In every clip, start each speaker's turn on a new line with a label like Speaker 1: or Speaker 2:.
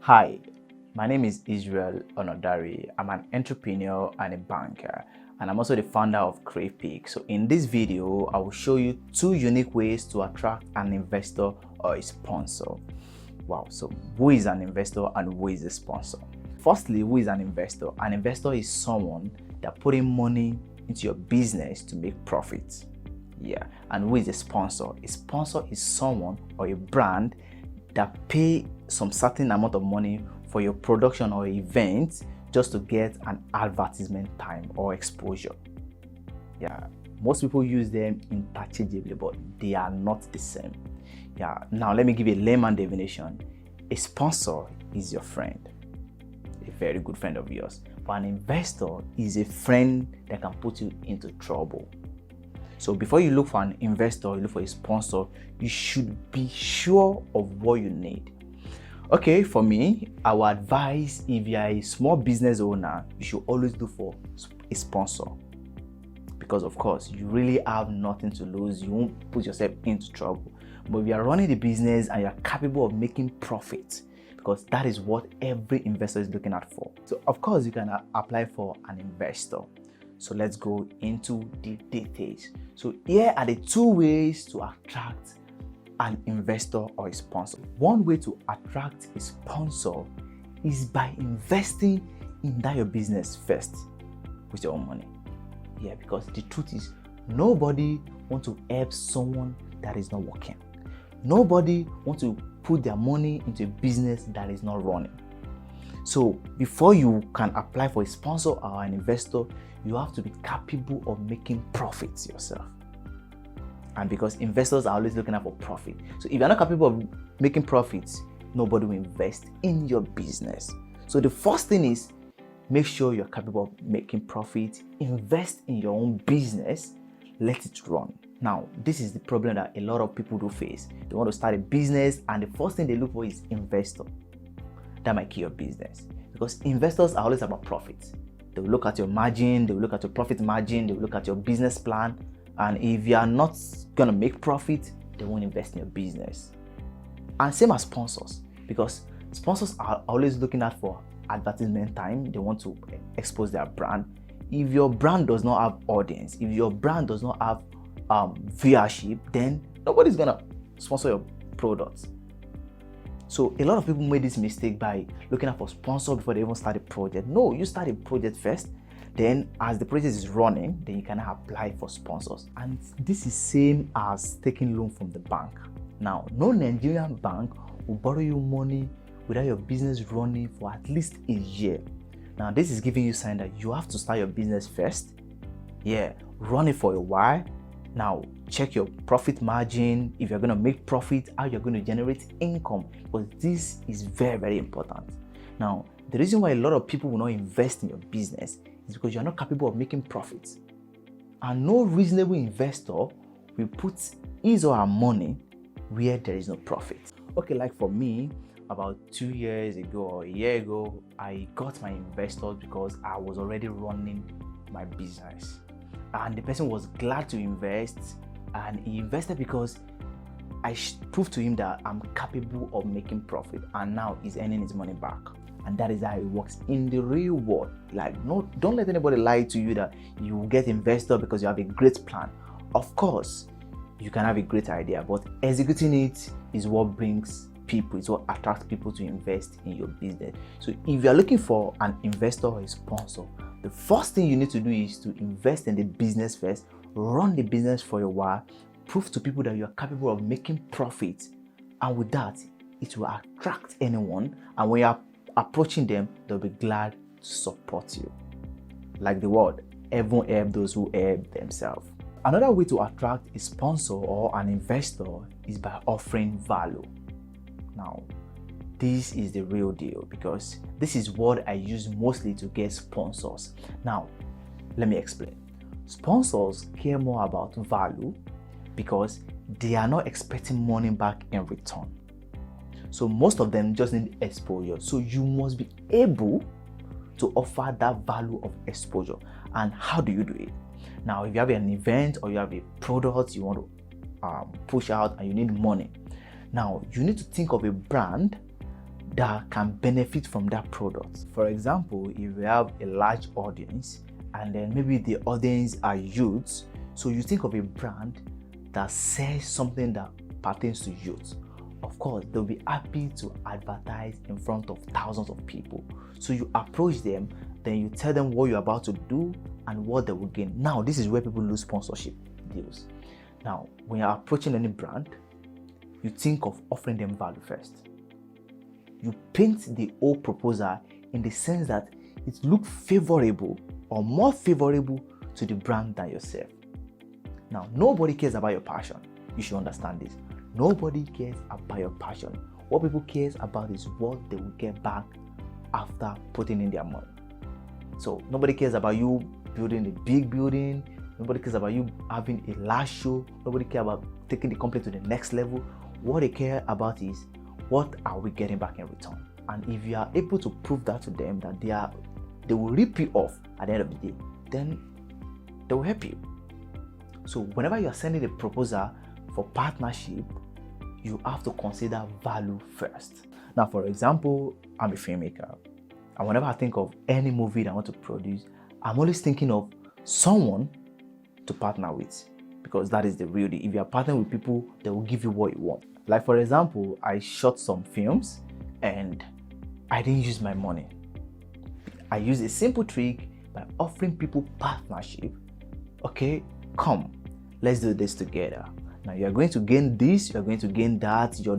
Speaker 1: Hi, my name is Israel Onodari. I'm an entrepreneur and a banker, and I'm also the founder of Crave Peak. So in this video, I will show you two unique ways to attract an investor or a sponsor. Wow, so who is an investor and who is a sponsor? Firstly, who is an investor? An investor is someone that put in money into your business to make profits. Yeah, and who is a sponsor? A sponsor is someone or a brand that pay some certain amount of money for your production or event just to get an advertisement time or exposure. Yeah, most people use them interchangeably, but they are not the same. Yeah, now let me give you a layman definition. A sponsor is your friend, a very good friend of yours, but an investor is a friend that can put you into trouble. So before you look for an investor, you look for a sponsor, you should be sure of what you need. Okay, for me, I would advise, if you are a small business owner, you should always look for a sponsor. Because of course, you really have nothing to lose. You won't put yourself into trouble. But if you are running the business and you are capable of making profit, because that is what every investor is looking at for. So of course, you can apply for an investor. So let's go into the details. So here are the two ways to attract an investor or a sponsor. One way to attract a sponsor is by investing in that your business first with your own money. Yeah, because the truth is, nobody wants to help someone that is not working. Nobody wants to put their money into a business that is not running. So before you can apply for a sponsor or an investor, you have to be capable of making profits yourself. And because investors are always looking out for profit. So if you're not capable of making profits, nobody will invest in your business. So the first thing is, make sure you're capable of making profit, invest in your own business, let it run. Now, this is the problem that a lot of people do face. They want to start a business and the first thing they look for is investor. That might kill your business, because investors are always about profit. They will look at your margin, they will look at your profit margin, they will look at your business plan, and if you are not gonna make profit, they won't invest in your business. And same as sponsors, because sponsors are always looking out for advertisement time. They want to expose their brand. If your brand does not have audience, if your brand does not have viewership, then nobody's gonna sponsor your products. So a lot of people made this mistake by looking out for sponsors before they even start a project. No, you start a project first, then as the project is running, then you can apply for sponsors. And this is same as taking loan from the bank. Now, no Nigerian bank will borrow you money without your business running for at least a year. Now, this is giving you a sign that you have to start your business first. Yeah, run it for a while. Now, check your profit margin, if you're going to make profit, how you're going to generate income, because this is very, very important. Now, the reason why a lot of people will not invest in your business is because you're not capable of making profits. And no reasonable investor will put his or her money where there is no profit. Okay, like for me, about 2 years ago or a year ago, I got my investors because I was already running my business. And the person was glad to invest, and he invested because I proved to him that I'm capable of making profit, and now he's earning his money back. And that is how it works in the real world. Like, no, don't let anybody lie to you that you will get investor because you have a great plan. Of course, you can have a great idea, but executing it is what brings people, is what attracts people to invest in your business. So if you are looking for an investor or a sponsor, the first thing you need to do is to invest in the business first, run the business for a while, prove to people that you are capable of making profit, and with that, it will attract anyone, and when you are approaching them, they'll be glad to support you. Like the word, everyone help those who help themselves. Another way to attract a sponsor or an investor is by offering value. Now, this is the real deal, because this is what I use mostly to get sponsors. Now, let me explain. Sponsors care more about value because they are not expecting money back in return. So most of them just need exposure. So you must be able to offer that value of exposure. And how do you do it? Now, if you have an event or you have a product you want to push out and you need money, now you need to think of a brand that can benefit from that product. For example, if you have a large audience and then maybe the audience are youths, so you think of a brand that says something that pertains to youth. Of course, they'll be happy to advertise in front of thousands of people. So you approach them, then you tell them what you're about to do and what they will gain. Now, this is where people lose sponsorship deals. Now, when you're approaching any brand, you think of offering them value first. You paint the whole proposal in the sense that it looks favorable or more favorable to the brand than yourself. Now, nobody cares about your passion. You should understand this. Nobody cares about your passion. What people cares about is what they will get back after putting in their money. So nobody cares about you building a big building. Nobody cares about you having a large show. Nobody cares about taking the company to the next level. What they care about is what are we getting back in return. And if you are able to prove that to them that they will rip you off at the end of the day, then they will help you. So whenever you are sending a proposal for partnership, you have to consider value first. Now, for example, I'm a filmmaker, and whenever I think of any movie that I want to produce, I'm always thinking of someone to partner with, because that is the real deal. If you are partnering with people, they will give you what you want. Like, for example, I shot some films and I didn't use my money. I used a simple trick by offering people partnership. Okay, come, let's do this together. Now you are going to gain this, you are going to gain that. Your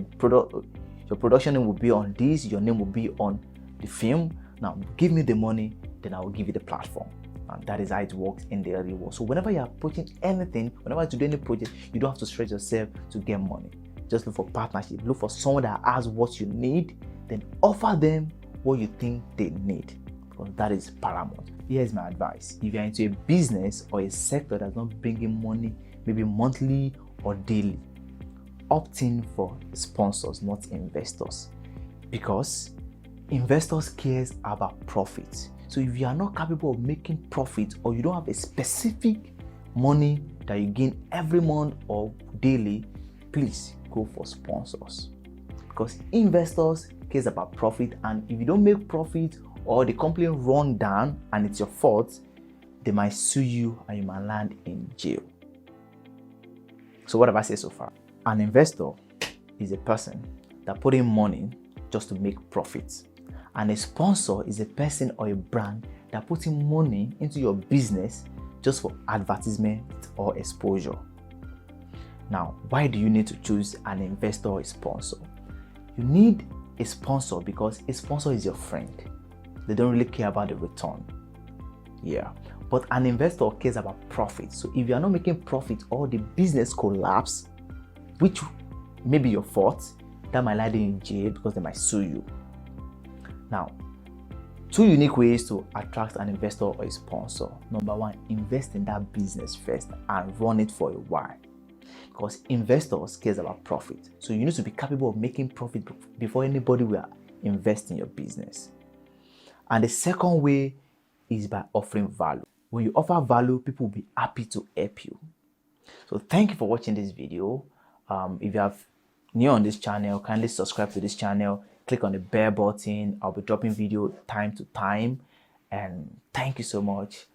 Speaker 1: production name will be on this, your name will be on the film. Now give me the money, then I will give you the platform. And that is how it works in the real world. So whenever you are approaching anything, whenever you do any project, you don't have to stretch yourself to get money. Just look for partnership. Look for someone that has what you need, then offer them what you think they need, because that is paramount. Here's my advice. If you're into a business or a sector that's not bringing money, maybe monthly or daily, opt in for sponsors, not investors, because investors cares about profit. So if you are not capable of making profit, or you don't have a specific money that you gain every month or daily, please go for sponsors, because investors cares about profit. And if you don't make profit, or the company run down and it's your fault, they might sue you and you might land in jail. So what have I said so far? An investor is a person that put in money just to make profits. And a sponsor is a person or a brand that puts in money into your business just for advertisement or exposure. Now, why do you need to choose an investor or a sponsor? You need a sponsor because a sponsor is your friend. They don't really care about the return. Yeah. But an investor cares about profit. So if you are not making profit or the business collapse, which may be your fault, that might land you in jail because they might sue you. Now, two unique ways to attract an investor or a sponsor. Number one, invest in that business first and run it for a while, because investors cares about profit. So you need to be capable of making profit before anybody will invest in your business. And the second way is by offering value. When you offer value, people will be happy to help you. So thank you for watching this video. If you are new on this channel, kindly subscribe to this channel. Click on the bell button. I'll be dropping video time to time. And thank you so much.